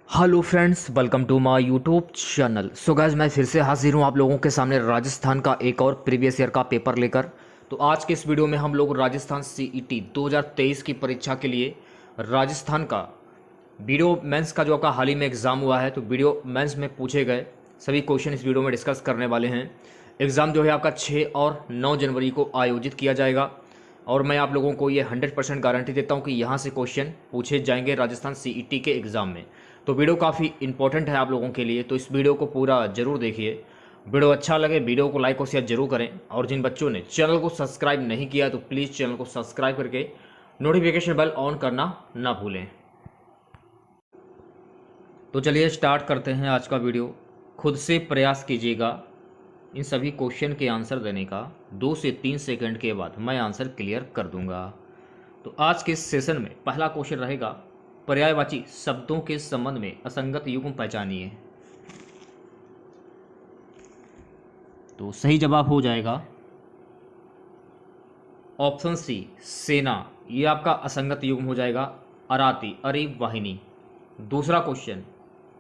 Hello friends, welcome to my YouTube channel. So guys, मैं फिर से हाजिर हूँ आप लोगों के सामने राजस्थान का एक और प्रीवियस ईयर का पेपर लेकर। तो आज के इस वीडियो में हम लोग राजस्थान सीईटी 2023 की परीक्षा के लिए राजस्थान का वीडियो मेंस का जो आपका हाल ही में एग्ज़ाम हुआ है, तो वीडियो मेंस में पूछे गए सभी क्वेश्चन इस वीडियो में डिस्कस करने वाले हैं। एग्ज़ाम जो है आपका 6 और 9 जनवरी को आयोजित किया जाएगा और मैं आप लोगों को ये 100% गारंटी देता हूँ कि यहाँ से क्वेश्चन पूछे जाएंगे राजस्थान सीईटी के एग्ज़ाम में। तो वीडियो काफ़ी इंपॉर्टेंट है आप लोगों के लिए, तो इस वीडियो को पूरा ज़रूर देखिए। वीडियो अच्छा लगे वीडियो को लाइक और शेयर जरूर करें, और जिन बच्चों ने चैनल को सब्सक्राइब नहीं किया तो प्लीज़ चैनल को सब्सक्राइब करके नोटिफिकेशन बेल ऑन करना ना भूलें। तो चलिए स्टार्ट करते हैं आज का वीडियो। खुद से प्रयास कीजिएगा इन सभी क्वेश्चन के आंसर देने का। 2 से 3 सेकंड के बाद मैं आंसर क्लियर कर दूंगा। तो आज के इस सेशन में पहला क्वेश्चन रहेगा, पर्यायवाची शब्दों के संबंध में असंगत युग्म पहचानिए। तो सही जवाब हो जाएगा ऑप्शन सी, सेना। ये आपका असंगत युग्म हो जाएगा, अराती, अरे, वाहिनी। दूसरा क्वेश्चन,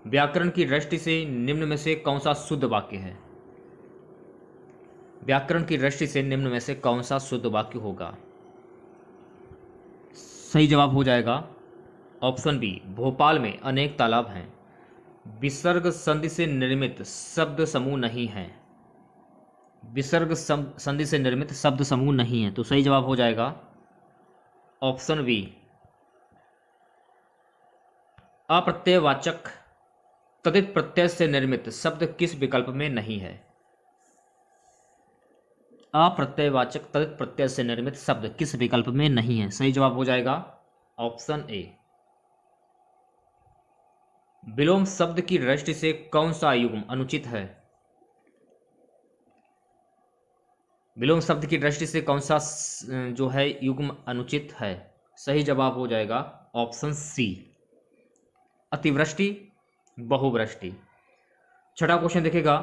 व्याकरण की दृष्टि से निम्न में से कौन सा शुद्ध वाक्य है। व्याकरण की दृष्टि से निम्न में से कौन सा शुद्ध वाक्य होगा। सही जवाब हो जाएगा ऑप्शन बी, भोपाल में अनेक तालाब हैं। विसर्ग संधि से निर्मित शब्द समूह नहीं है। विसर्ग संधि से निर्मित शब्द समूह नहीं है, तो सही जवाब हो जाएगा ऑप्शन बी, अप्रत्ययवाचक तदित प्रत्यय से निर्मित शब्द किस विकल्प में नहीं है। अप्रत्ययवाचक तदित प्रत्यय से निर्मित शब्द किस विकल्प में नहीं है। सही जवाब हो जाएगा ऑप्शन ए। विलोम शब्द की दृष्टि से कौन सा युग्म अनुचित है। विलोम शब्द की दृष्टि से कौन सा जो है युग्म अनुचित है। सही जवाब हो जाएगा ऑप्शन सी, अतिवृष्टि, बहुवृष्टि। छठा क्वेश्चन देखिएगा,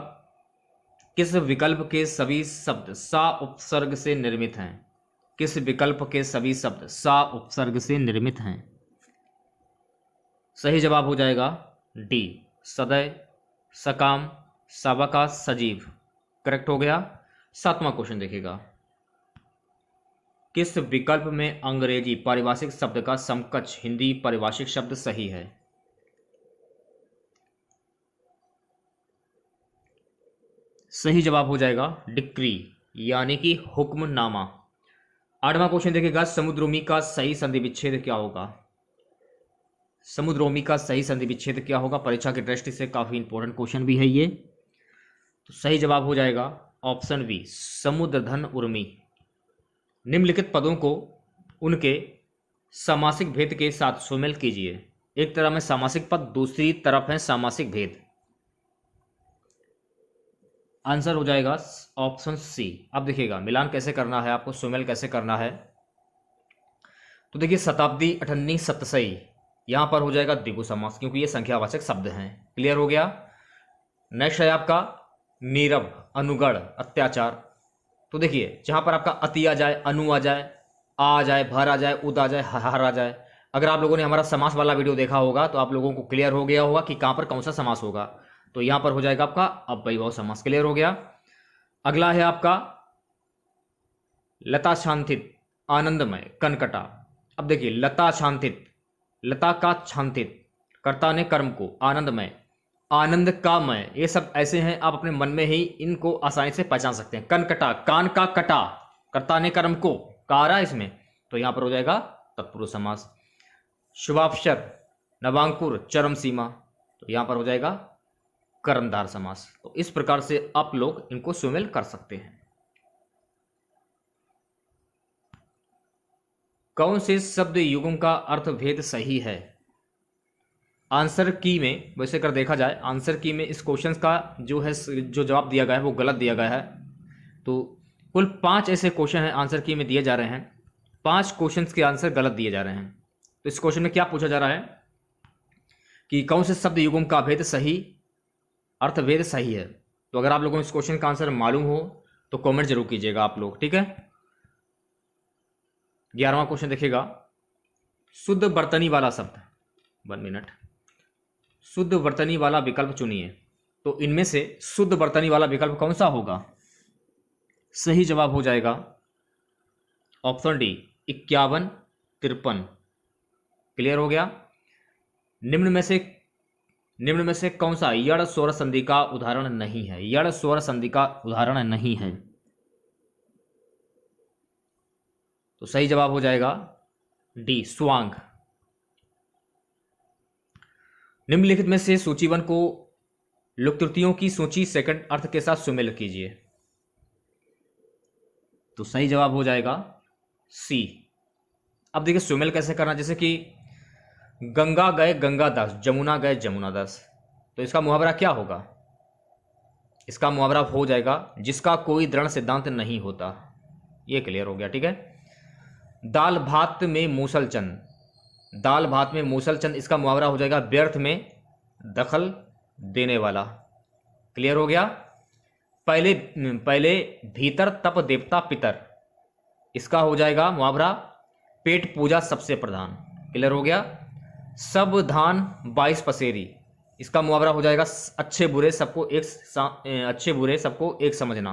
किस विकल्प के सभी शब्द सा उपसर्ग से निर्मित हैं। किस विकल्प के सभी शब्द सा उपसर्ग से निर्मित हैं। सही जवाब हो जाएगा डी, सदैव, सकाम, सबका, सजीव। करेक्ट हो गया। सातवां क्वेश्चन देखिएगा, किस विकल्प में अंग्रेजी पारिभाषिक शब्द का समकक्ष हिंदी पारिभाषिक शब्द सही है। सही जवाब हो जाएगा डिक्री, यानी कि हुक्मनामा। आठवां क्वेश्चन देखिएगा, समुद्रोमी का सही संधि विच्छेद क्या होगा। समुद्रोमी का सही संधि विच्छेद क्या होगा। परीक्षा की दृष्टि से काफी इंपॉर्टेंट क्वेश्चन भी है ये। तो सही जवाब हो जाएगा ऑप्शन बी, समुद्रधन उर्मी। निम्नलिखित पदों को उनके सामासिक भेद के साथ सुमेल कीजिए। एक तरफ में सामासिक पद, दूसरी तरफ है सामासिक भेद। आंसर हो जाएगा ऑप्शन सी। अब देखिएगा मिलान कैसे करना है, आपको सुमेल कैसे करना है। तो देखिए, शताब्दी, अठन्नी, सतसई, यहां पर हो जाएगा द्विगु समास, क्योंकि ये संख्यावाचक शब्द हैं। क्लियर हो गया। नेक्स्ट है आपका नीरव, अनुगढ़, अत्याचार। तो देखिए, जहां पर आपका अति आ जाए, अनु आ जाए, भर आ जाए, उद आ जाए, हर आ जाए। अगर आप लोगों ने हमारा समास वाला वीडियो देखा होगा तो आप लोगों को क्लियर हो गया होगा कि कहां पर कौन सा समास होगा। तो यहां पर हो जाएगा आपका अव्ययभाव समास। क्लियर हो गया। अगला है आपका लता छांथित, आनंदमय, कनकटा। अब देखिए, लता छांथित, लता का छांथित, कर्ता ने कर्म को, आनंदमय, आनंद का मय, ये सब ऐसे हैं आप अपने मन में ही इनको आसानी से पहचान सकते हैं। कनकटा, कान का कटा, कर्ता ने कर्म को, कारा इसमें, तो यहां पर हो जाएगा तत्पुरुष समास। शुभाक्षर, नवांकुर, चरम सीमा, तो यहां पर हो जाएगा कर्मधार समास। तो इस प्रकार से आप लोग इनको सुमेल कर सकते हैं। कौन से शब्द युग्म का अर्थभेद सही है। आंसर की में वैसे कर देखा जाए, आंसर की में इस क्वेश्चन का जो है जो जवाब दिया गया है वो गलत दिया गया है। तो कुल 5 ऐसे क्वेश्चन हैं आंसर की में दिए जा रहे हैं, 5 क्वेश्चंस के आंसर गलत दिए जा रहे हैं। तो इस क्वेश्चन में क्या पूछा जा रहा है कि कौन से शब्द युग्म का भेद सही, अर्थभेद सही है। तो अगर आप लोगों को इस क्वेश्चन का आंसर मालूम हो तो कॉमेंट जरूर कीजिएगा आप लोग, ठीक है। 11वां क्वेश्चन देखिएगा, शुद्ध बर्तनी वाला शब्द, 1 मिनट, शुद्ध वर्तनी वाला विकल्प चुनिए। तो इनमें से शुद्ध वर्तनी वाला विकल्प कौन सा होगा? सही जवाब हो जाएगा ऑप्शन डी 51, 53। क्लियर हो गया। निम्न में से कौन सा यड़ स्वर संधि का उदाहरण नहीं है? यड़ स्वर संधि का उदाहरण नहीं है। तो सही जवाब हो जाएगा डी स्वांग। निम्नलिखित में से सूचीवन को लुक्तृतियों की सूची सेकंड अर्थ के साथ सुमेलित कीजिए। तो सही जवाब हो जाएगा सी। अब देखिए सुमेल कैसे करना, जैसे कि गंगा गए गंगादास, जमुना गए जमुनादास। तो इसका मुहावरा क्या होगा? इसका मुहावरा हो जाएगा जिसका कोई दृढ़ सिद्धांत नहीं होता। ये क्लियर हो गया, ठीक है। दाल भात में मूसल चंद, दाल भात में मूसल चंद, इसका मुहावरा हो जाएगा व्यर्थ में दखल देने वाला। क्लियर हो गया। पहले भीतर तप देवता पितर, इसका हो जाएगा मुहावरा पेट पूजा सबसे प्रधान। क्लियर हो गया। सब धान 22 पसेरी, इसका मुहावरा हो जाएगा अच्छे बुरे सबको एक समझना।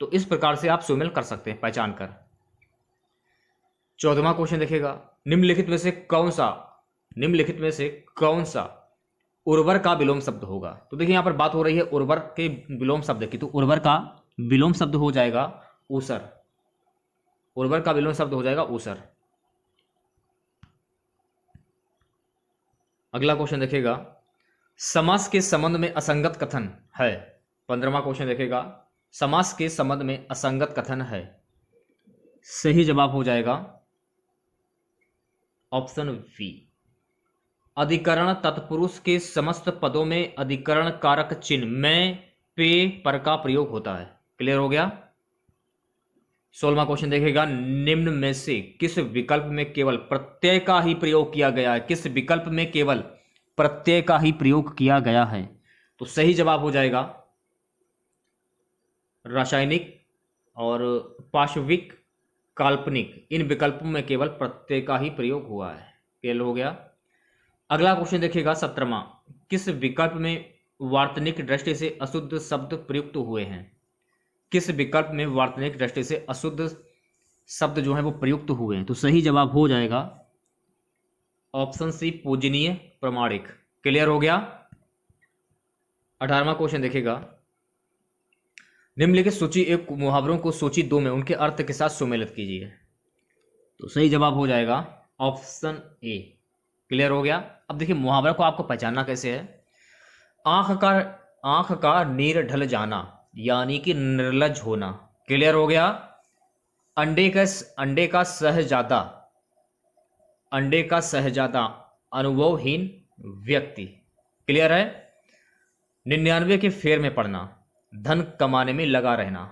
तो इस प्रकार से आप सुमेल कर सकते हैं पहचान कर। 14वां क्वेश्चन देखिएगा, निम्नलिखित में से कौन सा उर्वर का विलोम शब्द होगा? तो देखिए यहां पर बात हो रही है उर्वर के विलोम शब्द की। तो उर्वर का विलोम शब्द हो जाएगा ऊसर। उर्वर का विलोम शब्द हो जाएगा ऊसर। अगला क्वेश्चन देखिएगा, समास के संबंध में असंगत कथन है। 15वां क्वेश्चन देखिएगा, समास के संबंध में असंगत कथन है। सही जवाब हो जाएगा ऑप्शन बी। अधिकरण तत्पुरुष के समस्त पदों में अधिकरण कारक चिन्ह में पे पर का प्रयोग होता है। क्लियर हो गया। 16वां क्वेश्चन देखिएगा, निम्न में से किस विकल्प में केवल प्रत्यय का ही प्रयोग किया गया है? किस विकल्प में केवल प्रत्यय का ही प्रयोग किया गया है? तो सही जवाब हो जाएगा रासायनिक और पाशविक काल्पनिक, इन विकल्पों में केवल प्रत्यय का ही प्रयोग हुआ है। क्लियर हो गया। अगला क्वेश्चन देखिएगा 17वां, किस विकल्प में वार्तनिक दृष्टि से अशुद्ध शब्द प्रयुक्त हुए हैं? किस विकल्प में वार्तनिक दृष्टि से अशुद्ध शब्द जो है वो प्रयुक्त हुए हैं? तो सही जवाब हो जाएगा ऑप्शन सी पूजनीय प्रमाणिक। क्लियर हो गया। 18वां क्वेश्चन देखिएगा, निम्नलिखित सूची एक मुहावरों को सूची 2 में उनके अर्थ के साथ सुमेलित कीजिए। तो सही जवाब हो जाएगा ऑप्शन ए। क्लियर हो गया। अब देखिए मुहावरा को आपको पहचानना कैसे है। आंख का नीर ढल जाना यानी कि निर्लज होना। क्लियर हो गया। अंडे का सहजादा अनुभवहीन व्यक्ति। क्लियर है। 99 के फेर में पड़ना, धन कमाने में लगा रहना,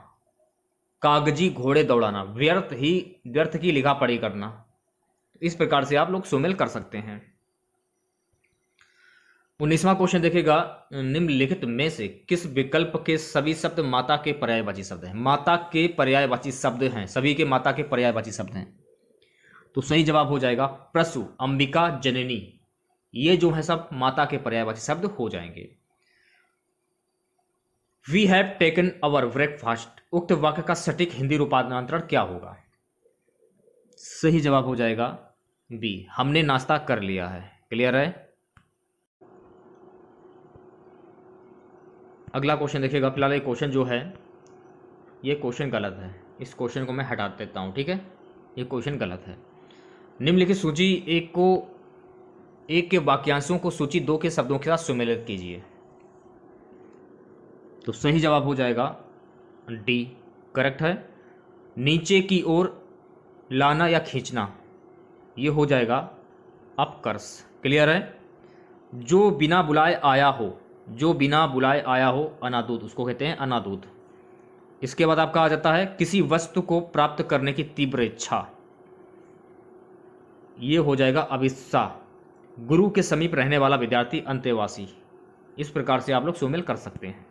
कागजी घोड़े दौड़ाना, व्यर्थ की लिखा पढ़ी करना। इस प्रकार से आप लोग सुमेल कर सकते हैं। 19वां क्वेश्चन देखिएगा, निम्नलिखित में से किस विकल्प के सभी शब्द माता के पर्यायवाची शब्द हैं? माता के पर्यायवाची शब्द हैं, सभी के माता के पर्यायवाची शब्द हैं। तो सही जवाब हो जाएगा प्रसु, अंबिका, जननी, ये जो है सब माता के पर्यायवाची शब्द हो जाएंगे। We have taken our breakfast, उक्त वाक्य का सटीक हिंदी रूपांतरण क्या होगा? सही जवाब हो जाएगा बी, हमने नाश्ता कर लिया है। क्लियर है। अगला क्वेश्चन देखिएगा। फिलहाल ये क्वेश्चन जो है ये क्वेश्चन गलत है, इस क्वेश्चन को मैं हटा देता हूँ, ठीक है। ये क्वेश्चन गलत है। निम्नलिखित सूची एक के वाक्यांशों को सूची 2 के शब्दों के साथ सुमेलित कीजिए। तो सही जवाब हो जाएगा डी, करेक्ट है। नीचे की ओर लाना या खींचना, ये हो जाएगा अपकर्ष। क्लियर है। जो बिना बुलाए आया हो अनादूत, उसको कहते हैं अनादूत। इसके बाद आपका आ जाता है किसी वस्तु को प्राप्त करने की तीव्र इच्छा, ये हो जाएगा अभिस्सा। गुरु के समीप रहने वाला विद्यार्थी अंतेवासी। इस प्रकार से आप लोग सुमेल कर सकते हैं।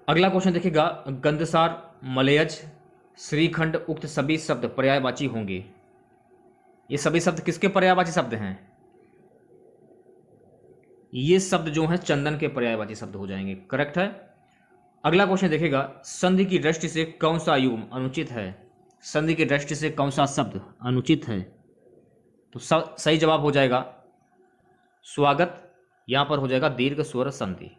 अगला क्वेश्चन देखिएगा, गंधसार, मलयज, श्रीखंड, उक्त सभी शब्द पर्यायवाची होंगे। ये सभी शब्द किसके पर्यायवाची शब्द हैं? ये शब्द जो है चंदन के पर्यायवाची शब्द हो जाएंगे। करेक्ट है। अगला क्वेश्चन देखिएगा, संधि की दृष्टि से कौन सा युग्म अनुचित है? संधि की दृष्टि से कौन सा शब्द अनुचित है? तो सही जवाब हो जाएगा स्वागत। यहां पर हो जाएगा दीर्घ स्वर संधि।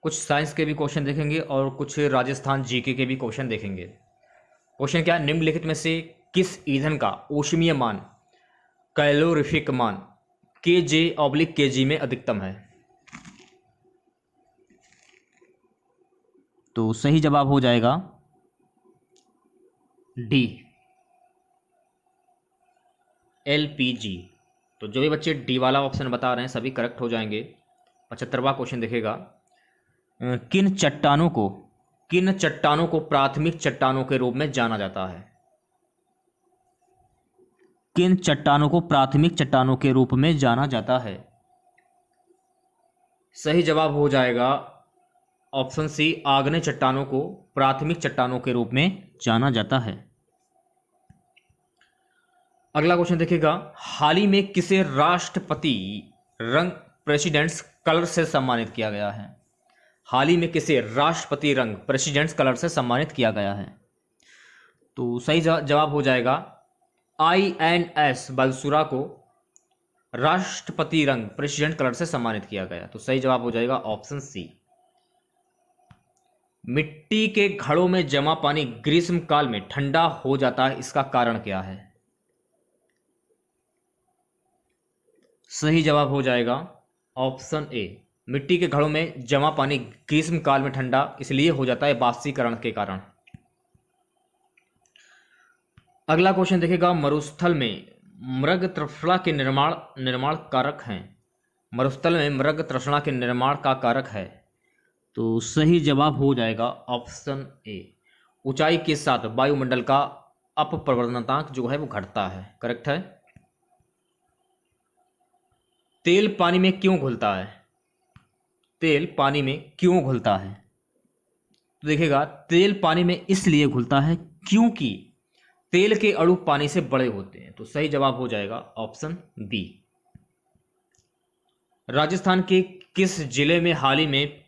कुछ साइंस के भी क्वेश्चन देखेंगे और कुछ राजस्थान जीके के भी क्वेश्चन देखेंगे। क्वेश्चन क्या है, निम्नलिखित में से किस ईंधन का ऊष्मीय मान, कैलोरीफिक मान kJ/kg में अधिकतम है? तो सही जवाब हो जाएगा डी, LPG। तो जो भी बच्चे डी वाला ऑप्शन बता रहे हैं सभी करेक्ट हो जाएंगे। 75वां क्वेश्चन देखेगा, किन चट्टानों को प्राथमिक चट्टानों के रूप में जाना जाता है? किन चट्टानों को प्राथमिक चट्टानों के रूप में जाना जाता है? सही जवाब हो जाएगा ऑप्शन सी, आग्नेय चट्टानों को प्राथमिक चट्टानों के रूप में जाना जाता है। अगला क्वेश्चन देखिएगा, हाल ही में किसे राष्ट्रपति रंग प्रेसिडेंट्स कलर से सम्मानित किया गया है? हाल ही में किसे राष्ट्रपति रंग प्रेसिडेंट्स कलर से सम्मानित किया गया है? तो सही जवाब हो जाएगा INS बलसुरा को राष्ट्रपति रंग प्रेसिडेंट कलर से सम्मानित किया गया। तो सही जवाब हो जाएगा ऑप्शन सी। मिट्टी के घड़ों में जमा पानी ग्रीष्म काल में ठंडा हो जाता है, इसका कारण क्या है? सही जवाब हो जाएगा ऑप्शन ए, मिट्टी के घड़ों में जमा पानी ग्रीष्म काल में ठंडा इसलिए हो जाता है बाष्पीकरण के कारण। अगला क्वेश्चन देखेगा, मरुस्थल में मृग तृष्णा के निर्माण कारक हैं। मरुस्थल में मृग तृष्णा के निर्माण का कारक है। तो सही जवाब हो जाएगा ऑप्शन ए, ऊंचाई के साथ वायुमंडल का अपप्रवर्तनांक जो है वो घटता है। करेक्ट है। तेल पानी में क्यों घुलता है? तेल पानी में क्यों घुलता है? तो देखिएगा, तेल पानी में इसलिए घुलता है क्योंकि तेल के अणु पानी से बड़े होते हैं। तो सही जवाब हो जाएगा ऑप्शन बी। राजस्थान के किस जिले में हाल ही में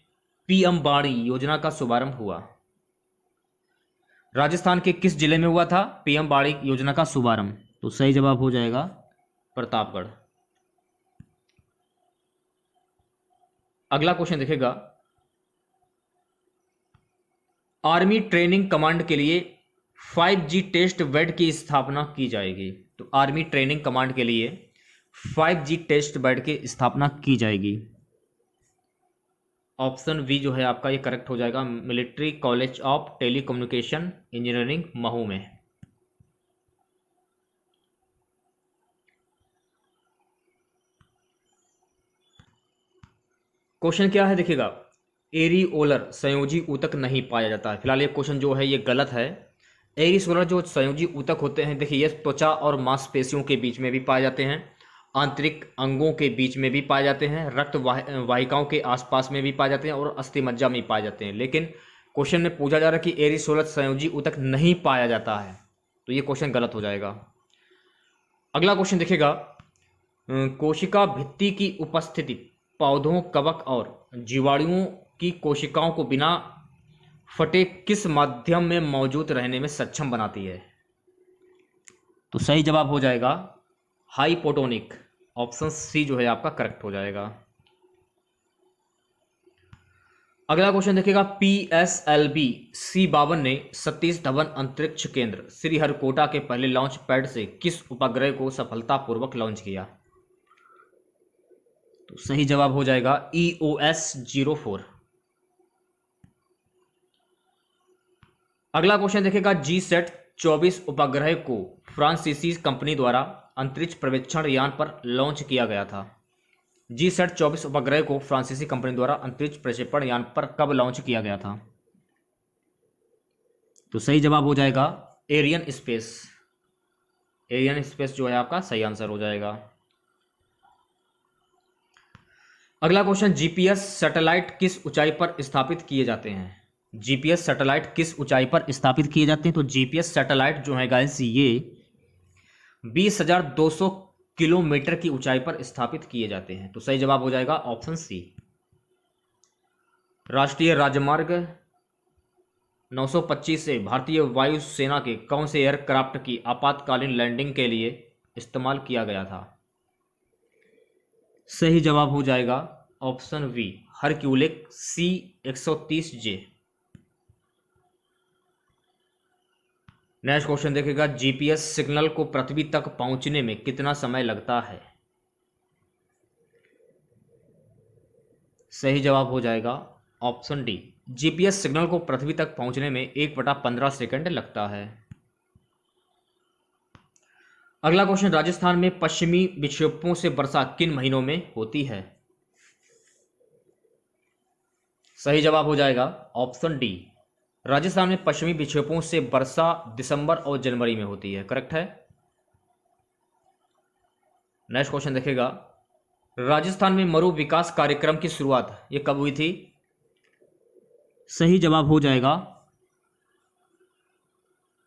PM बाड़ी योजना का शुभारंभ हुआ? राजस्थान के किस जिले में हुआ था PM बाड़ी योजना का शुभारंभ? तो सही जवाब हो जाएगा प्रतापगढ़। अगला क्वेश्चन देखेगा, आर्मी ट्रेनिंग कमांड के लिए 5G टेस्ट बेड की स्थापना की जाएगी। तो आर्मी ट्रेनिंग कमांड के लिए 5G टेस्ट बेड की स्थापना की जाएगी। ऑप्शन बी जो है आपका ये करेक्ट हो जाएगा, military college of telecommunication engineering Mhow में। क्वेश्चन क्या है देखिएगा, एरिओलर संयोजी ऊतक नहीं पाया जाता है। फिलहाल ये क्वेश्चन जो है ये गलत है। एरिओलर जो संयोजी ऊतक होते हैं, देखिए ये त्वचा और मांसपेशियों के बीच में भी पाए जाते हैं, आंतरिक अंगों के बीच में भी पाए जाते हैं, रक्त वाहिकाओं के आसपास में भी पाए जाते हैं और अस्थिमज्जा में पाए जाते हैं। लेकिन क्वेश्चन में पूछा जा रहा है कि एरिओलर संयोजी ऊतक नहीं पाया जाता है, तो ये क्वेश्चन गलत हो जाएगा। अगला क्वेश्चन देखिएगा, कोशिका भित्ति की उपस्थिति पौधों, कवक और जीवाणुओं की कोशिकाओं को बिना फटे किस माध्यम में मौजूद रहने में सक्षम बनाती है? तो सही जवाब हो जाएगा हाइपोटोनिक। ऑप्शन सी जो है आपका करेक्ट हो जाएगा। अगला क्वेश्चन देखिएगा, PSLV C52 ने सतीश धवन अंतरिक्ष केंद्र श्रीहरिकोटा के पहले लॉन्च पैड से किस उपग्रह को सफलतापूर्वक लॉन्च किया? तो सही जवाब हो जाएगा EOS-04। अगला क्वेश्चन देखेगा, GSAT-24 उपग्रह को फ्रांसीसी कंपनी द्वारा अंतरिक्ष सर्वेक्षण यान पर लॉन्च किया गया था। GSAT-24 उपग्रह को फ्रांसीसी कंपनी द्वारा अंतरिक्ष प्रक्षेपण यान पर कब लॉन्च किया गया था? तो सही जवाब हो जाएगा एरियन स्पेस। एरियन स्पेस जो है आपका सही आंसर हो जाएगा। अगला क्वेश्चन, GPS सैटेलाइट किस ऊंचाई पर स्थापित किए जाते हैं? GPS सैटेलाइट किस ऊंचाई पर स्थापित किए जाते हैं? तो GPS सैटेलाइट जो है गाइस ये 20,200 किलोमीटर की ऊंचाई पर स्थापित किए जाते हैं? तो सही जवाब हो जाएगा ऑप्शन सी। राष्ट्रीय राजमार्ग 925 से भारतीय वायुसेना के कौन से एयरक्राफ्ट की आपातकालीन लैंडिंग के लिए इस्तेमाल किया गया था? सही जवाब हो जाएगा option B, Hercules C-130J। Next question देखिएगा, जीपीएस सिग्नल को पृथ्वी तक पहुंचने में कितना समय लगता है? सही जवाब हो जाएगा ऑप्शन डी, जीपीएस सिग्नल को पृथ्वी तक पहुंचने में 1/15 सेकंड लगता है। अगला क्वेश्चन, राजस्थान में पश्चिमी विक्षोभों से वर्षा किन महीनों में होती है? सही जवाब हो जाएगा ऑप्शन डी, राजस्थान में पश्चिमी विक्षोभों से वर्षा दिसंबर और जनवरी में होती है। करेक्ट है। नेक्स्ट क्वेश्चन देखिएगा, राजस्थान में मरु विकास कार्यक्रम की शुरुआत ये कब हुई थी? सही जवाब हो जाएगा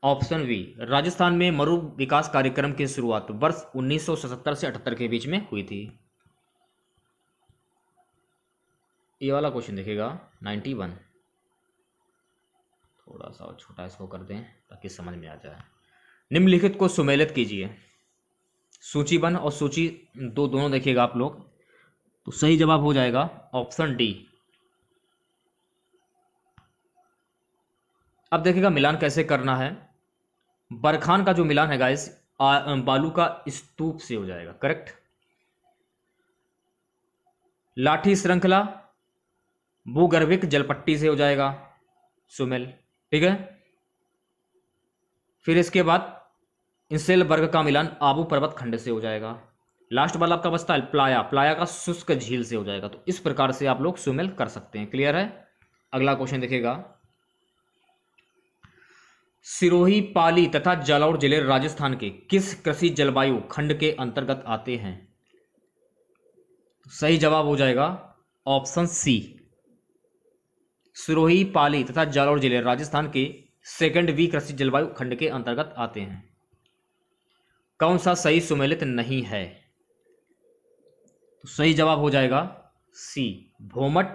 ऑप्शन वी, राजस्थान में मरु विकास कार्यक्रम की शुरुआत वर्ष 1977 से 78 के बीच में हुई थी। ये वाला क्वेश्चन देखिएगा 91, थोड़ा सा छोटा इसको कर दें ताकि समझ में आ जाए। निम्नलिखित को सुमेलित कीजिए। सूचीबद्ध और सूची दो दोनों देखिएगा आप लोग। तो सही जवाब हो जाएगा ऑप्शन डी। अब देखिएगा मिलान कैसे करना है। बरखान का जो मिलान है गाइस बालू का स्तूप से हो जाएगा। करेक्ट। लाठी श्रृंखला भूगर्भिक जलपट्टी से हो जाएगा सुमेल। ठीक है। फिर इसके बाद इंसेल वर्ग का मिलान आबू पर्वत खंड से हो जाएगा। लास्ट वाला आपका बचता है प्लाया, प्लाया का शुष्क झील से हो जाएगा। तो इस प्रकार से आप लोग सुमेल कर सकते हैं। क्लियर है। अगला क्वेश्चन देखिएगा, सिरोही, पाली तथा जालौर जिले राजस्थान के किस कृषि जलवायु खंड के अंतर्गत आते हैं? सही जवाब हो जाएगा ऑप्शन सी, सिरोही, पाली तथा जालौर जिले राजस्थान के सेकंड वी कृषि जलवायु खंड के अंतर्गत आते हैं। कौन सा सही सुमेलित नहीं है? तो सही जवाब हो जाएगा सी, भोमट,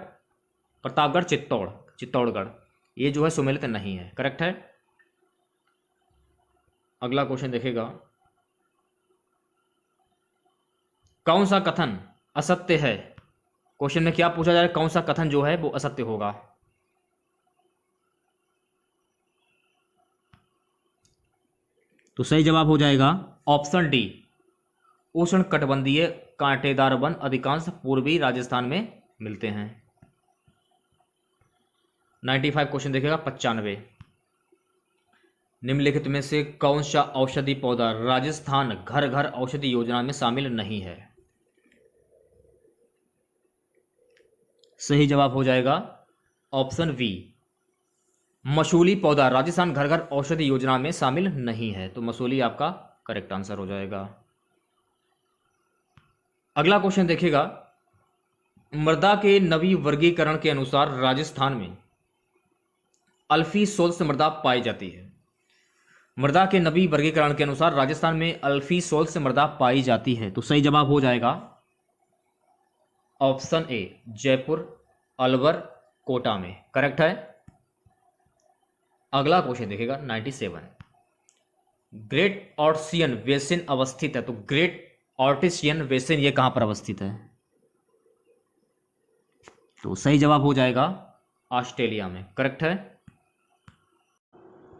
प्रतापगढ़, चित्तौड़गढ़। ये जो है सुमेलित नहीं है। करेक्ट है। अगला क्वेश्चन देखेगा, कौन सा कथन असत्य है? क्वेश्चन में क्या पूछा जा रहा है, कौन सा कथन जो है वो असत्य होगा? तो सही जवाब हो जाएगा ऑप्शन डी, उष्णकटिबंधीय कांटेदार वन अधिकांश पूर्वी राजस्थान में मिलते हैं। 95 क्वेश्चन देखेगा 95, निम्नलिखित में से कौन सा औषधि पौधा राजस्थान घर घर औषधि योजना में शामिल नहीं है? सही जवाब हो जाएगा ऑप्शन वी, मसूली पौधा राजस्थान घर घर औषधि योजना में शामिल नहीं है। तो मसूली आपका करेक्ट आंसर हो जाएगा। अगला क्वेश्चन देखिएगा, मृदा के नवी वर्गीकरण के अनुसार राजस्थान में अल्फी सोल्स मृदा पाई जाती है। मृदा के नवी वर्गीकरण के अनुसार राजस्थान में अल्फी सोल्स मृदा पाई जाती है। तो सही जवाब हो जाएगा ऑप्शन ए, जयपुर, अलवर, कोटा में। करेक्ट है। अगला क्वेश्चन देखिएगा 97, ग्रेट ऑर्टिशियन बेसिन अवस्थित है। तो ग्रेट ऑर्टिशियन बेसिन ये कहां पर अवस्थित है? तो सही जवाब हो जाएगा ऑस्ट्रेलिया में। करेक्ट है।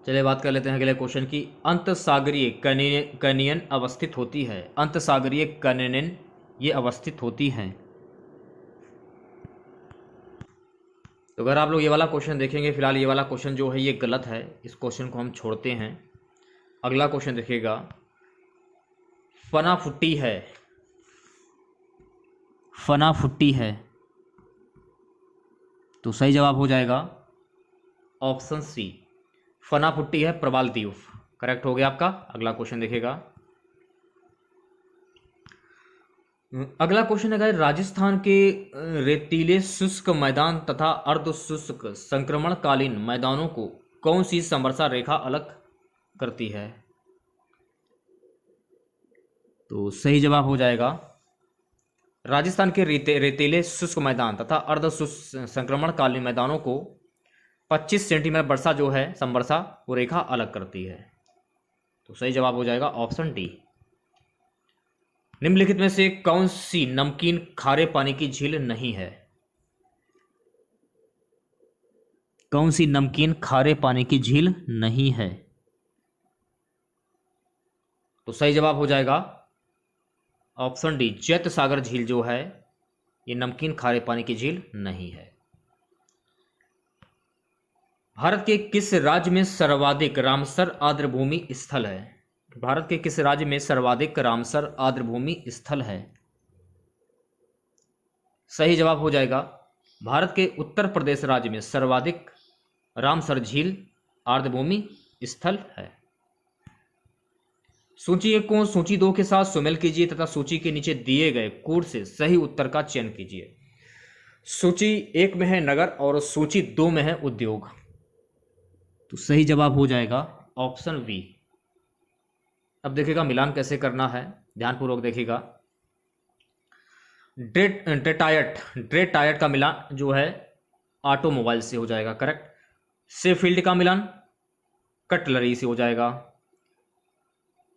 चलिए बात कर लेते हैं अगले क्वेश्चन की। अंत सागरीय कैनियन अवस्थित होती है। अंत सागरीय कैनियन ये अवस्थित होती है। तो अगर आप लोग ये वाला क्वेश्चन देखेंगे, फिलहाल ये वाला क्वेश्चन जो है ये गलत है, इस क्वेश्चन को हम छोड़ते हैं। अगला क्वेश्चन देखिएगा, फना फुट्टी है। फना फुट्टी है। तो सही जवाब हो जाएगा ऑप्शन सी, फना फुट्टी है प्रवाल द्वीप। करेक्ट हो गया आपका। अगला क्वेश्चन देखिएगा, अगला क्वेश्चन है राजस्थान के रेतीले शुष्क मैदान तथा अर्ध शुष्क संक्रमणकालीन मैदानों को कौन सी समवर्षा रेखा अलग करती है? तो सही जवाब हो जाएगा राजस्थान के रेतीले शुष्क मैदान तथा अर्ध शुष्क संक्रमणकालीन मैदानों को 25 सेंटीमीटर वर्षा जो है समवर्षा वो रेखा अलग करती है। तो सही जवाब हो जाएगा ऑप्शन डी। निम्नलिखित में से कौन सी नमकीन खारे पानी की झील नहीं है? कौन सी नमकीन खारे पानी की झील नहीं है? तो सही जवाब हो जाएगा ऑप्शन डी, जैत सागर झील जो है ये नमकीन खारे पानी की झील नहीं है। भारत के किस राज्य में सर्वाधिक रामसर आर्द्रभूमि स्थल है? भारत के किस राज्य में सर्वाधिक रामसर आर्द्रभूमि स्थल है? सही जवाब हो जाएगा भारत के उत्तर प्रदेश राज्य में सर्वाधिक रामसर झील आर्द्रभूमि स्थल है। सूची 1 को सूची 2 के साथ सुमेल कीजिए तथा सूची के नीचे दिए गए कोड से सही उत्तर का चयन कीजिए। सूची 1 में है नगर और सूची 2 में है उद्योग। तो सही जवाब हो जाएगा ऑप्शन बी। अब देखिएगा मिलान कैसे करना है, ध्यानपूर्वक देखिएगा। ड्रेटायट का मिलान जो है ऑटोमोबाइल से हो जाएगा करेक्ट। शेफील्ड का मिलान कटलरी से हो जाएगा।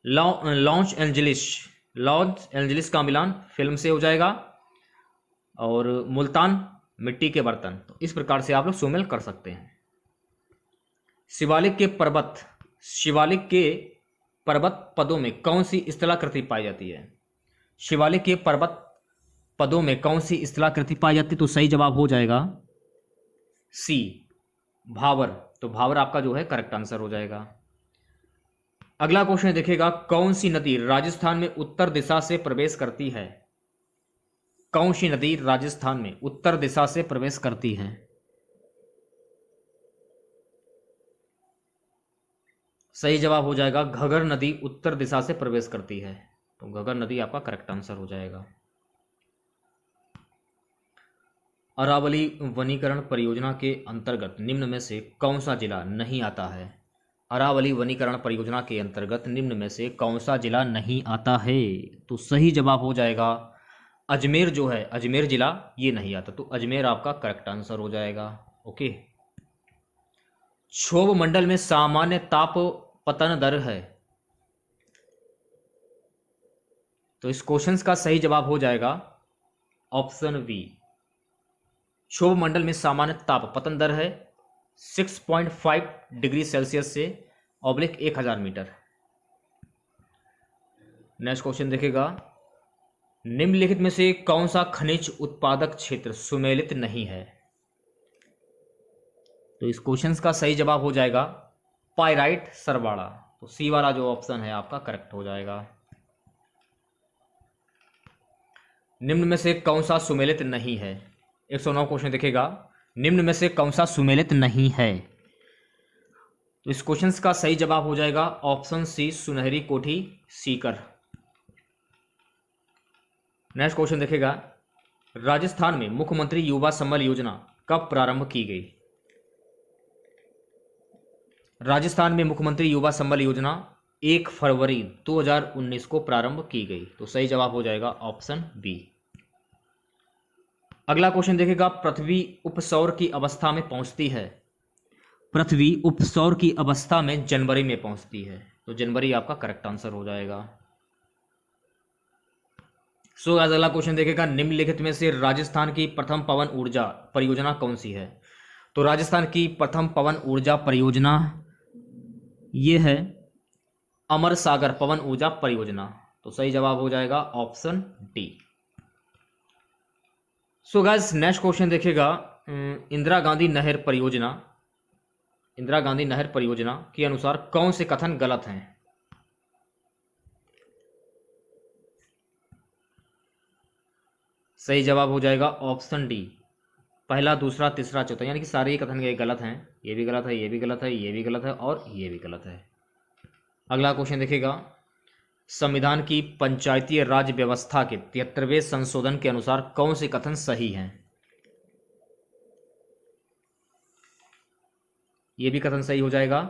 लॉस एंजलिस का मिलान फिल्म से हो जाएगा। और मुल्तान मिट्टी के बर्तन। तो इस प्रकार से आप लोग सुमेल कर सकते हैं। शिवालिक के पर्वत पदों में कौन सी स्थलाकृति पाई जाती है? शिवालिक के पर्वत पदों में कौन सी स्थलाकृति पाई जाती है? तो सही जवाब हो जाएगा सी, भावर। तो भावर आपका जो है करेक्ट आंसर हो जाएगा। अगला क्वेश्चन देखिएगा, कौन सी नदी राजस्थान में उत्तर दिशा से प्रवेश करती है? कौन सी नदी राजस्थान में उत्तर दिशा से प्रवेश करती है? सही जवाब हो जाएगा घगर नदी उत्तर दिशा से प्रवेश करती है। तो घगर नदी आपका करेक्ट आंसर हो जाएगा। अरावली वनीकरण परियोजना के अंतर्गत निम्न में से कौन सा जिला नहीं आता है? अरावली वनीकरण परियोजना के अंतर्गत निम्न में से कौन सा जिला नहीं आता है? तो सही जवाब हो जाएगा अजमेर जो है, अजमेर जिला ये नहीं आता। तो अजमेर आपका करेक्ट आंसर हो जाएगा। ओके। क्षोभ मंडल में सामान्य ताप पतन दर है। तो इस क्वेश्चन का सही जवाब हो जाएगा ऑप्शन बी। क्षोभ मंडल में सामान्य ताप पतन दर है 6.5 डिग्री सेल्सियस से /1000 मीटर। नेक्स्ट क्वेश्चन देखेगा, निम्नलिखित में से कौन सा खनिज उत्पादक क्षेत्र सुमेलित नहीं है? तो इस क्वेश्चन का सही जवाब हो जाएगा पाइराइट सरवाड़ा। तो सी वाला जो ऑप्शन है आपका करेक्ट हो जाएगा। निम्न में से कौन सा सुमेलित नहीं है? 109 क्वेश्चन देखेगा, निम्न में से कौन सा सुमेलित नहीं है? तो इस क्वेश्चन का सही जवाब हो जाएगा ऑप्शन सी, सुनहरी कोठी सीकर। नेक्स्ट क्वेश्चन देखेगा, राजस्थान में मुख्यमंत्री युवा संबल योजना कब प्रारंभ की गई? राजस्थान में मुख्यमंत्री युवा संबल योजना 1 फरवरी 2019 को प्रारंभ की गई। तो सही जवाब हो जाएगा ऑप्शन बी। अगला क्वेश्चन देखेगा, पृथ्वी उपसौर की अवस्था में पहुंचती है। पृथ्वी उपसौर की अवस्था में जनवरी में पहुंचती है। तो जनवरी आपका करेक्ट आंसर हो जाएगा। सो अगला क्वेश्चन देखेगा, निम्नलिखित में से राजस्थान की प्रथम पवन ऊर्जा परियोजना कौन सी है? तो राजस्थान की प्रथम पवन ऊर्जा परियोजना ये है अमर सागर पवन ऊर्जा परियोजना। तो सही जवाब हो जाएगा option D. So guys next question देखेगा, इंदिरा गांधी नहर परियोजना के अनुसार कौन से कथन गलत हैं? सही जवाब हो जाएगा ऑप्शन डी, पहला, दूसरा, तीसरा, चौथा, यानी कि सारे कथन ये गलत हैं। ये भी गलत है, ये भी गलत है, ये भी गलत है और ये भी गलत है। अगला क्वेश्चन देखेगा, संविधान की पंचायती राज व्यवस्था के 73वें संशोधन के अनुसार कौन से कथन सही हैं? ये भी कथन सही हो जाएगा।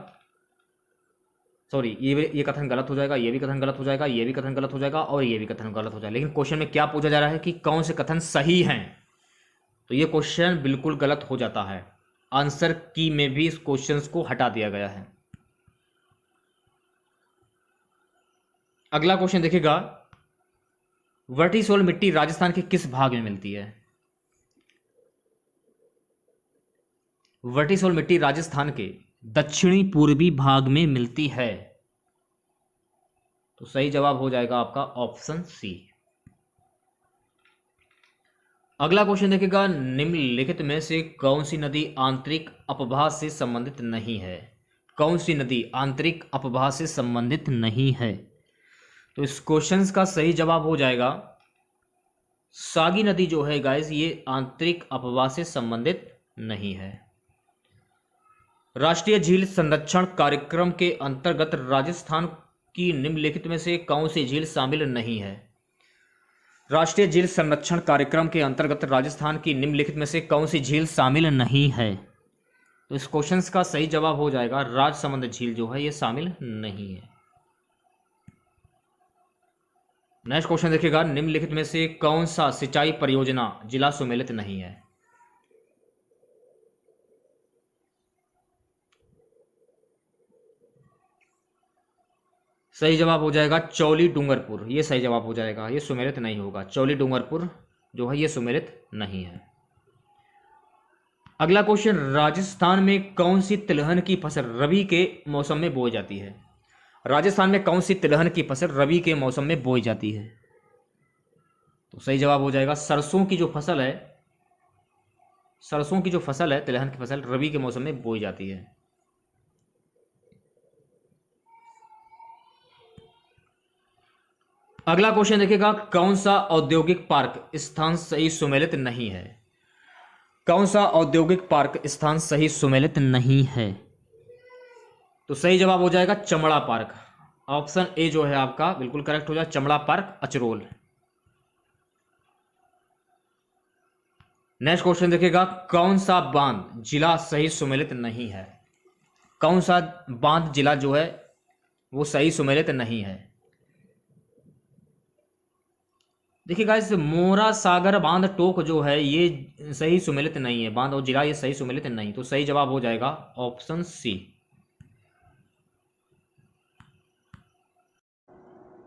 सॉरी, ये कथन गलत हो जाएगा, ये भी कथन गलत हो जाएगा, ये भी कथन गलत हो जाएगा और ये भी कथन गलत हो जाएगा। लेकिन क्वेश्चन में क्या पूछा जा रहा है कि कौन से कथन सही हैं, तो ये क्वेश्चन बिल्कुल गलत हो जाता है। आंसर की में भी इस क्वेश्चन को हटा दिया गया है। अगला क्वेश्चन देखिएगा, वर्टिसोल मिट्टी राजस्थान के किस भाग में मिलती है? वर्टिसोल मिट्टी राजस्थान के दक्षिणी पूर्वी भाग में मिलती है। तो सही जवाब हो जाएगा आपका ऑप्शन सी। अगला क्वेश्चन देखिएगा, निम्नलिखित में से कौन सी नदी आंतरिक अपवाह से संबंधित नहीं है? कौन सी नदी आंतरिक अपवाह से संबंधित नहीं है? तो इस क्वेश्चन का सही जवाब हो जाएगा सागी नदी जो है गाइस, ये आंतरिक अपवाह से संबंधित नहीं है। राष्ट्रीय झील संरक्षण कार्यक्रम के अंतर्गत राजस्थान की निम्नलिखित में से कौन सी झील शामिल नहीं है? राष्ट्रीय झील संरक्षण कार्यक्रम के अंतर्गत राजस्थान की निम्नलिखित में से कौन सी झील शामिल नहीं है? तो इस क्वेश्चन का सही जवाब हो जाएगा राजसमंद झील जो है ये शामिल नहीं है। नेक्स्ट क्वेश्चन देखिएगा, निम्नलिखित में से कौन सा सिंचाई परियोजना जिला सुमेलित नहीं है? सही जवाब हो जाएगा चौली डूंगरपुर, ये सही जवाब हो जाएगा, ये सुमेलित नहीं होगा। चौली डूंगरपुर जो है ये सुमेलित नहीं है। अगला क्वेश्चन, राजस्थान में कौन सी तिलहन की फसल रबी के मौसम में बोई जाती है? राजस्थान में कौन सी तिलहन की फसल रबी के मौसम में बोई जाती है? तो सही जवाब हो जाएगा सरसों की जो फसल है, सरसों की जो फसल है, तिलहन की फसल रबी के मौसम में बोई जाती है। अगला क्वेश्चन देखिएगा, कौन सा औद्योगिक पार्क स्थान सही सुमेलित नहीं है? कौन सा औद्योगिक पार्क स्थान सही सुमेलित नहीं है? तो सही जवाब हो जाएगा चमड़ा पार्क। ऑप्शन ए जो है आपका बिल्कुल करेक्ट हो जाएगा, चमड़ा पार्क अचरोल। नेक्स्ट क्वेश्चन देखिएगा, कौन सा बांध जिला सही सुमेलित नहीं है? कौन सा बांध जिला जो है वो सही सुमेलित नहीं है? देखिएगा, इस मोरा सागर बांध टोक जो है ये सही सुमेलित नहीं है, बांध और जिला ये सही सुमेलित नहीं। तो सही जवाब हो जाएगा ऑप्शन सी।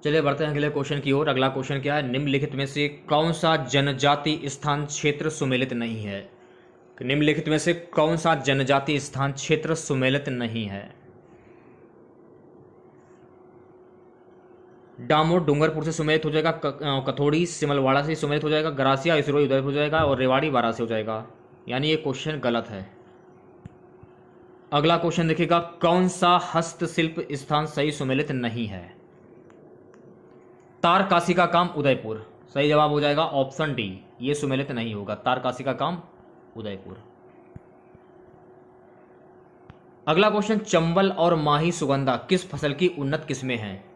चलिए बढ़ते हैं अगले क्वेश्चन की ओर। अगला क्वेश्चन क्या है, निम्नलिखित में से कौन सा जनजाति स्थान क्षेत्र सुमेलित नहीं है? निम्नलिखित में से कौन सा जनजाति स्थान क्षेत्र सुमेलित नहीं है? डामोर डूंगरपुर से सुमेलित हो जाएगा, कथोड़ी सिमलवाड़ा से सुमेलित हो जाएगा, गरासिया इसरोई उदयपुर हो जाएगा और रेवाड़ी बारा से हो जाएगा। यानी ये क्वेश्चन गलत है। अगला क्वेश्चन देखिएगा, कौन सा हस्तशिल्प स्थान सही सुमेलित नहीं है? तारकासी का काम उदयपुर। सही जवाब हो जाएगा ऑप्शन डी, ये सुमेलित नहीं होगा, तारकासी का काम उदयपुर। अगला क्वेश्चन, चंबल और माही सुगंधा किस फसल की उन्नत किस्में हैं?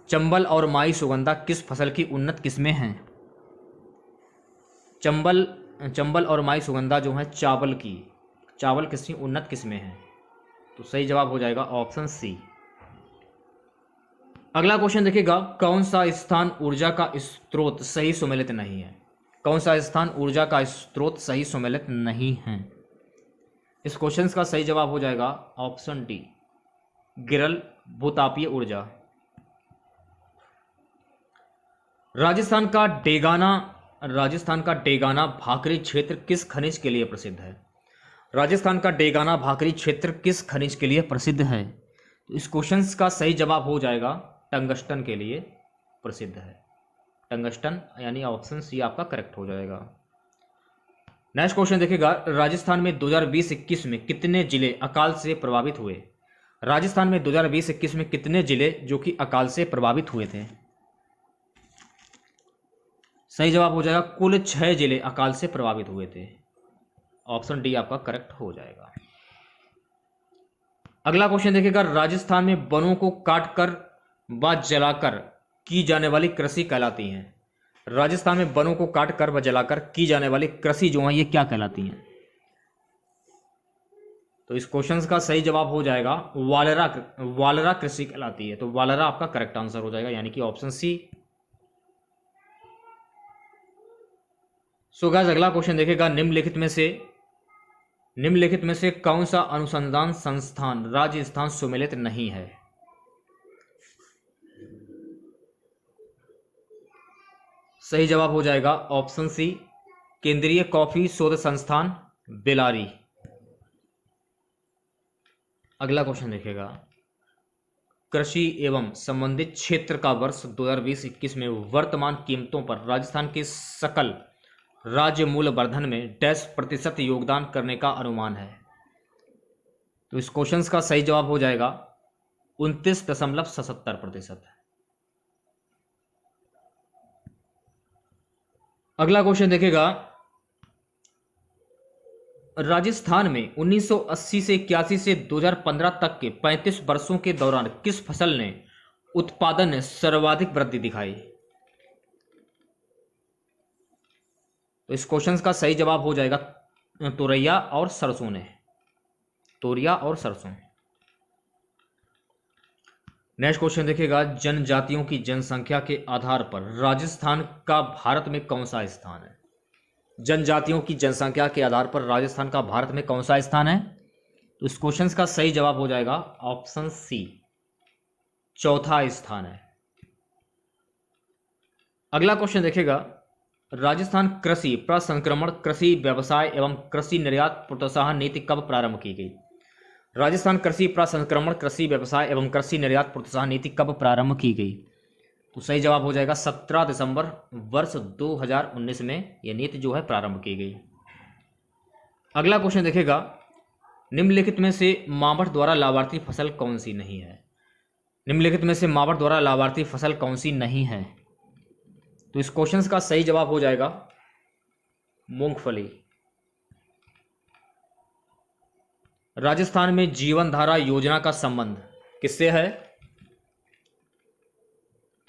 चंबल और माही सुगंधा किस फसल की उन्नत किस्में हैं? चंबल और माही सुगंधा जो है चावल किसकी उन्नत किस्में हैं। तो सही जवाब हो जाएगा ऑप्शन सी। अगला क्वेश्चन देखिएगा, कौन सा स्थान ऊर्जा का स्रोत सही सुमेलित नहीं है? कौन सा स्थान ऊर्जा का स्रोत सही सुमेलित नहीं है? इस क्वेश्चन का सही जवाब हो जाएगा ऑप्शन डी, गिरल भूतापीय ऊर्जा। राजस्थान का डेगाना भाकरी क्षेत्र किस खनिज के लिए प्रसिद्ध है? राजस्थान का डेगाना भाकरी क्षेत्र किस खनिज के लिए प्रसिद्ध है? तो इस क्वेश्चन का सही जवाब हो जाएगा टंगस्टन के लिए प्रसिद्ध है। टंगस्टन यानी ऑप्शन सी आपका करेक्ट हो जाएगा। नेक्स्ट क्वेश्चन देखिएगा, राजस्थान में 2020-21 में कितने जिले अकाल से प्रभावित हुए? राजस्थान में 2020-21 में कितने जिले जो कि अकाल से प्रभावित हुए थे? सही जवाब हो जाएगा कुल 6 जिले अकाल से प्रभावित हुए थे। ऑप्शन डी आपका करेक्ट हो जाएगा। अगला क्वेश्चन देखिएगा, राजस्थान में वनों को काटकर व जलाकर की जाने वाली कृषि कहलाती हैं। राजस्थान में वनों को काटकर व जलाकर की जाने वाली कृषि जो है ये क्या कहलाती हैं? तो इस क्वेश्चन का सही जवाब हो जाएगा वालरा। वालरा कृषि कहलाती है, तो वालरा आपका करेक्ट आंसर हो जाएगा, यानी कि ऑप्शन सी। सो गाइस अगला क्वेश्चन देखेगा, निम्नलिखित में से कौन सा अनुसंधान संस्थान राजस्थान सुमेलित नहीं है? सही जवाब हो जाएगा ऑप्शन सी, केंद्रीय कॉफी शोध संस्थान बेलारी। अगला क्वेश्चन देखेगा, कृषि एवं संबंधित क्षेत्र का वर्ष 2020-21 में वर्तमान कीमतों पर राजस्थान के सकल राज्य मूल्य वर्धन में डैश प्रतिशत योगदान करने का अनुमान है? तो इस क्वेश्चन का सही जवाब हो जाएगा 29.77%। अगला क्वेश्चन देखेगा, राजस्थान में 1980 से 81 से 2015 तक के 35 वर्षों के दौरान किस फसल ने उत्पादन में सर्वाधिक वृद्धि दिखाई? तो इस क्वेश्चन का सही जवाब हो जाएगा तोरैया और सरसों ने, तोरिया और सरसों। नेक्स्ट क्वेश्चन देखेगा, जनजातियों की जनसंख्या के आधार पर राजस्थान का भारत में कौन सा स्थान है? जनजातियों की जनसंख्या के आधार पर राजस्थान का भारत में कौन सा स्थान है? तो इस क्वेश्चन का सही जवाब हो जाएगा ऑप्शन सी, चौथा स्थान है। अगला क्वेश्चन देखेगा, राजस्थान कृषि प्रसंक्रमण कृषि व्यवसाय एवं कृषि निर्यात प्रोत्साहन नीति कब प्रारंभ की गई? राजस्थान कृषि प्रसंक्रमण कृषि व्यवसाय एवं कृषि निर्यात प्रोत्साहन नीति कब प्रारंभ की गई? तो सही जवाब हो जाएगा 17 दिसंबर वर्ष 2019 में यह नीति जो है प्रारंभ की गई। अगला क्वेश्चन देखेगा, निम्नलिखित में से मावठ द्वारा लाभार्थी फसल कौन सी नहीं है? निम्नलिखित में से मावठ द्वारा लाभार्थी फसल कौन सी नहीं है? तो इस क्वेश्चन का सही जवाब हो जाएगा मूंगफली। राजस्थान में जीवन धारा योजना का संबंध किससे है?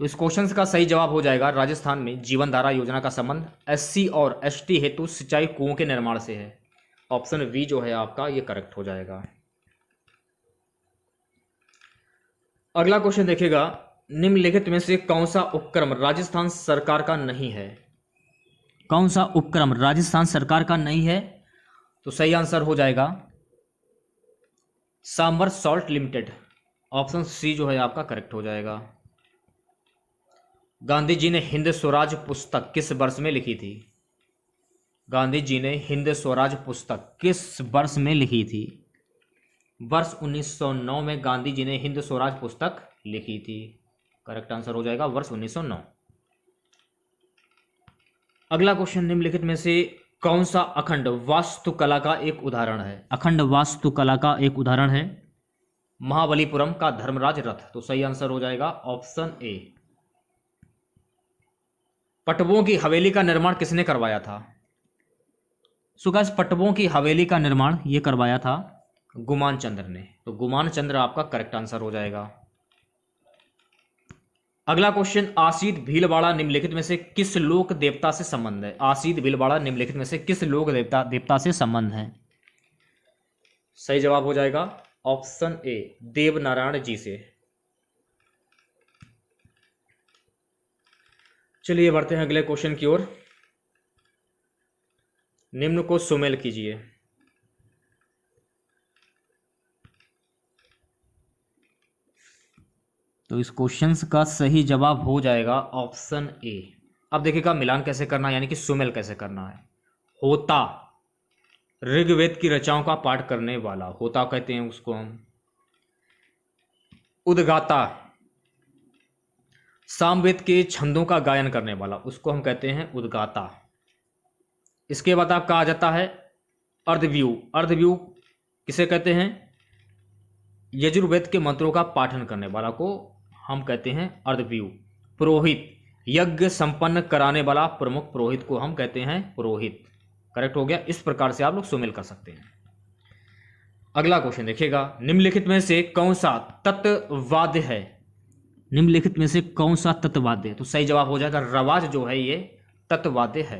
तो इस क्वेश्चन का सही जवाब हो जाएगा, राजस्थान में जीवन धारा योजना का संबंध एससी और एसटी हेतु सिंचाई कुओं के निर्माण से है। ऑप्शन बी जो है आपका ये करेक्ट हो जाएगा। अगला क्वेश्चन देखेगा, निम्नलिखित में से कौन सा उपक्रम राजस्थान सरकार का नहीं है? कौन सा उपक्रम राजस्थान सरकार का नहीं है? तो सही आंसर हो जाएगा Sambhar salt limited. Option C जो है आपका करेक्ट हो जाएगा। गांधी जी ने हिंद स्वराज पुस्तक किस वर्ष में लिखी थी? गांधी जी ने हिंद स्वराज पुस्तक किस वर्ष में लिखी थी? वर्ष 1909 में गांधी जी ने हिंद स्वराज पुस्तक लिखी थी। करेक्ट आंसर हो जाएगा वर्ष 1909। अगला क्वेश्चन, निम्नलिखित में से कौन सा अखंड वास्तुकला का एक उदाहरण है? अखंड वास्तुकला का एक उदाहरण है महाबलीपुरम का धर्मराज रथ। तो सही आंसर हो जाएगा ऑप्शन ए। पटवों की हवेली का निर्माण किसने करवाया था? सो गाइस पटवों की हवेली का निर्माण ये करवाया था गुमान चंद्र ने। तो गुमान चंद्र आपका करेक्ट आंसर हो जाएगा। अगला क्वेश्चन, आसीद भीलवाड़ा निम्नलिखित में से किस लोक देवता से संबंध है? आसीद भीलवाड़ा निम्नलिखित में से किस लोक देवता से संबंध है? सही जवाब हो जाएगा ऑप्शन ए, देव नारायण जी से। चलिए बढ़ते हैं अगले क्वेश्चन की ओर। निम्न को सुमेल कीजिए। तो इस क्वेश्चन का सही जवाब हो जाएगा ऑप्शन ए। अब देखिएगा मिलान कैसे करना है, यानी कि सुमेल कैसे करना है। होता ऋग्वेद की रचनाओं का पाठ करने वाला, होता कहते हैं उसको हम। उद्गाता सामवेद के छंदों का गायन करने वाला, उसको हम कहते हैं उद्गाता। इसके बाद आपका आ जाता है अर्धव्यू। अर्धव्यू किसे कहते हैं? यजुर्वेद के मंत्रों का पाठन करने वाला को हम कहते हैं अर्धव्यू। पुरोहित यज्ञ संपन्न कराने वाला प्रमुख पुरोहित को हम कहते हैं पुरोहित। करेक्ट हो गया। इस प्रकार से आप लोग सुमेल कर सकते हैं। अगला क्वेश्चन देखिएगा, निम्नलिखित में से कौन सा तत्ववाद्य है? निम्नलिखित में से कौन सा तत्ववाद्य है? तो सही जवाब हो जाएगा रवाज जो है ये तत्ववाद्य है।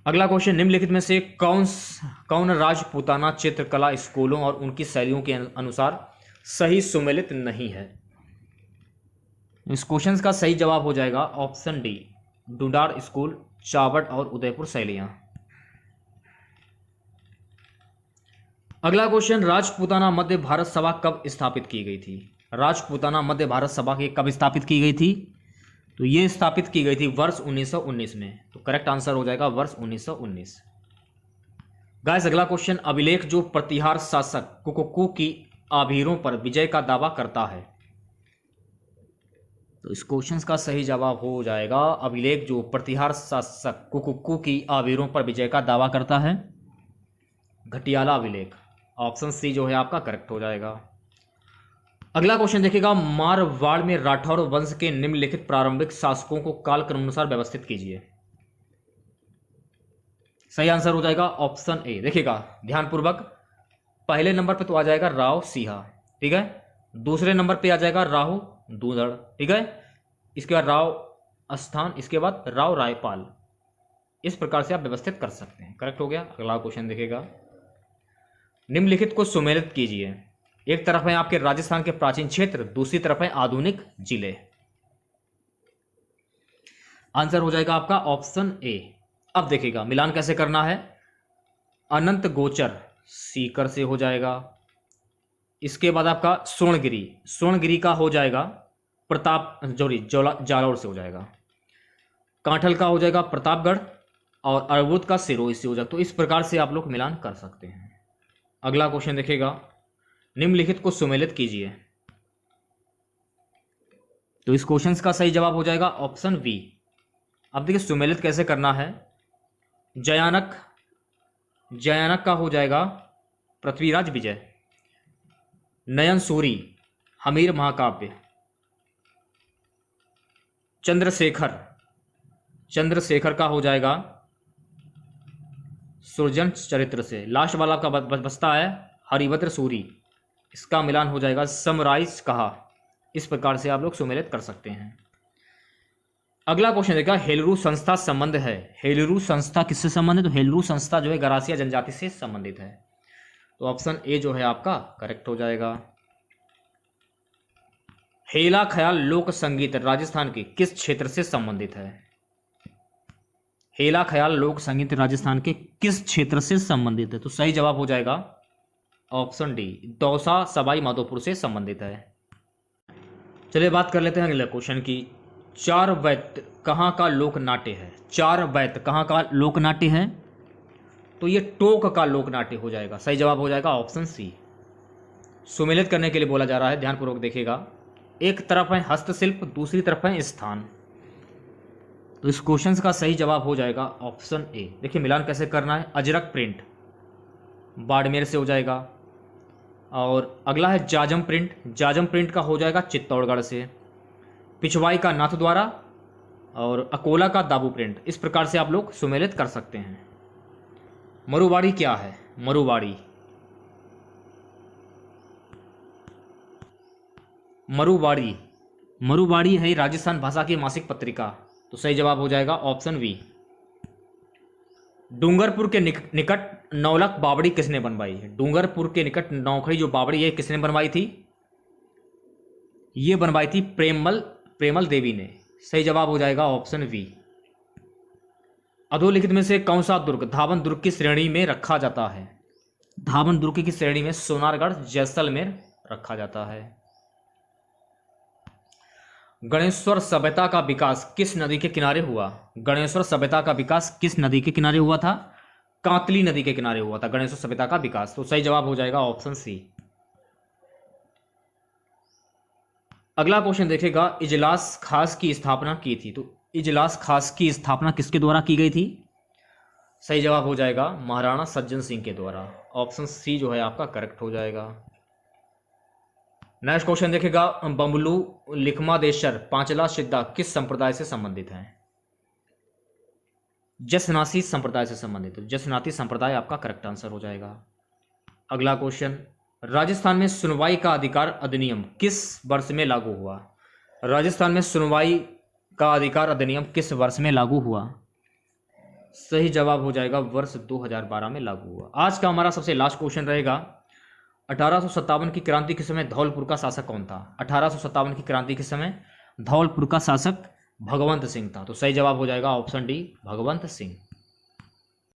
अगला क्वेश्चन, निम्नलिखित में से कौन राजपूताना चित्रकला स्कूलों और उनकी शैलियों के अनुसार सही सुमेलित नहीं है? इस क्वेश्चन का सही जवाब हो जाएगा ऑप्शन डी, डुडार स्कूल, चावट और उदयपुर शैलियां। अगला क्वेश्चन, राजपूताना मध्य भारत सभा कब स्थापित की गई थी? राजपूताना मध्य भारत सभा की कब स्थापित की गई थी? तो ये स्थापित की गई थी वर्ष 1919 में। तो करेक्ट आंसर हो जाएगा वर्ष 1919। गाइस अगला क्वेश्चन, अभिलेख जो प्रतिहार शासक कुकुक्कू की आभीरों पर विजय का दावा करता है। तो इस क्वेश्चन का सही जवाब हो जाएगा अभिलेख जो प्रतिहार शासक कुकुक्कू की आभीरों पर विजय का दावा करता है, घटियाला अभिलेख। ऑप्शन सी जो है आपका करेक्ट हो जाएगा। अगला क्वेश्चन देखिएगा, मारवाड़ में राठौर वंश के निम्नलिखित प्रारंभिक शासकों को कालक्रमानुसार व्यवस्थित कीजिए। सही आंसर हो जाएगा ऑप्शन ए। देखिएगा ध्यानपूर्वक, पहले नंबर पे तो आ जाएगा राव सिंहा, ठीक है। दूसरे नंबर पे आ जाएगा राहु दूधड़, ठीक है। इसके बाद राव अस्थान, इसके बाद राव रायपाल। इस प्रकार से आप व्यवस्थित कर सकते हैं। करेक्ट हो गया। अगला क्वेश्चन देखिएगा, निम्नलिखित को सुमेलित कीजिए। एक तरफ है आपके राजस्थान के प्राचीन क्षेत्र, दूसरी तरफ है आधुनिक जिले। आंसर हो जाएगा आपका ऑप्शन ए। अब देखिएगा मिलान कैसे करना है। अनंत गोचर सीकर से हो जाएगा। इसके बाद आपका सोनगिरी का हो जाएगा प्रताप जालौर से हो जाएगा। कांठल का हो जाएगा प्रतापगढ़ और अर्बुद का सिरोही से हो जाएगा। तो इस प्रकार से आप लोग मिलान कर सकते हैं। अगला क्वेश्चन देखिएगा, निम्नलिखित को सुमेलित कीजिए। तो इस क्वेश्चन का सही जवाब हो जाएगा ऑप्शन बी। अब देखिए सुमेलित कैसे करना है। जयानक का हो जाएगा पृथ्वीराज विजय। नयन सूरी हमीर महाकाव्य। चंद्रशेखर का हो जाएगा सुरजन चरित्र से। लास्ट वाला का बचता है हरिभद्र सूरी, इसका मिलान हो जाएगा समराइज कहा। इस प्रकार से आप लोग सुमेलित कर सकते हैं। अगला क्वेश्चन देखा, हेलरू संस्था संबंध है। हेलरू संस्था किससे संबंधित? तो हेलरू संस्था जो है गरासिया जनजाति से संबंधित है। तो ऑप्शन ए जो है आपका करेक्ट हो जाएगा। हेला ख्याल लोक संगीत राजस्थान के किस क्षेत्र से संबंधित है? हेला ख्याल लोक संगीत राजस्थान के किस क्षेत्र से संबंधित है? तो सही जवाब हो जाएगा ऑप्शन डी, दौसा सवाई माधोपुर से संबंधित है। चलिए बात कर लेते हैं अगले क्वेश्चन की। चार वैत कहाँ का लोक नाट्य है? चार वैत कहाँ का लोक नाट्य है? तो ये टोक का लोक नाट्य हो जाएगा। सही जवाब हो जाएगा ऑप्शन सी। सुमेलित करने के लिए बोला जा रहा है, ध्यानपूर्वक देखिएगा। एक तरफ है हस्तशिल्प, दूसरी तरफ है स्थान। तो इस क्वेश्चन का सही जवाब हो जाएगा ऑप्शन ए। देखिए मिलान कैसे करना है। अजरक प्रिंट बाड़मेर से हो जाएगा। और अगला है जाजम प्रिंट का हो जाएगा चित्तौड़गढ़ से। पिछवाई का नाथद्वारा और अकोला का दाबू प्रिंट। इस प्रकार से आप लोग सुमेलित कर सकते हैं। मरुवाड़ी क्या है? मरुवाड़ी है राजस्थान भाषा की मासिक पत्रिका। तो सही जवाब हो जाएगा ऑप्शन वी। डूंगरपुर के निकट नौलख बावड़ी किसने बनवाई है? डूंगरपुर के निकट नौखड़ी जो बावड़ी है किसने बनवाई थी? ये बनवाई थी प्रेमल देवी ने। सही जवाब हो जाएगा ऑप्शन वी। अधोलिखित में से कौन सा दुर्ग धावन दुर्ग की श्रेणी में रखा जाता है? धावन दुर्ग की श्रेणी में सोनारगढ़ जैसलमेर रखा जाता है। गणेश्वर सभ्यता का विकास किस नदी के किनारे हुआ? गणेश्वर सभ्यता का विकास किस नदी के किनारे हुआ था? कांतली नदी के किनारे हुआ था गणेश्वर सभ्यता का विकास। तो सही जवाब हो जाएगा ऑप्शन सी। अगला क्वेश्चन देखेगा, इजलास खास की स्थापना की थी। तो इजलास खास की स्थापना किसके द्वारा की गई थी? सही जवाब हो जाएगा महाराणा सज्जन सिंह के द्वारा। ऑप्शन सी जो है आपका करेक्ट हो जाएगा। नेक्स्ट क्वेश्चन देखेगा, बम्बलू लिखमादेश्वर पांचला सिद्धा किस संप्रदाय से संबंधित है? जसनासी संप्रदाय से संबंधित। जसनाती संप्रदाय आपका करेक्ट आंसर हो जाएगा। अगला क्वेश्चन, राजस्थान में सुनवाई का अधिकार अधिनियम किस वर्ष में लागू हुआ? राजस्थान में सुनवाई का अधिकार अधिनियम किस वर्ष में लागू हुआ? सही जवाब हो जाएगा वर्ष 2012 में लागू हुआ। आज का हमारा सबसे लास्ट क्वेश्चन रहेगा, 1857 की क्रांति के समय धौलपुर का शासक कौन था? 1857 की क्रांति के समय धौलपुर का शासक भगवंत सिंह था। तो सही जवाब हो जाएगा ऑप्शन डी, भगवंत सिंह।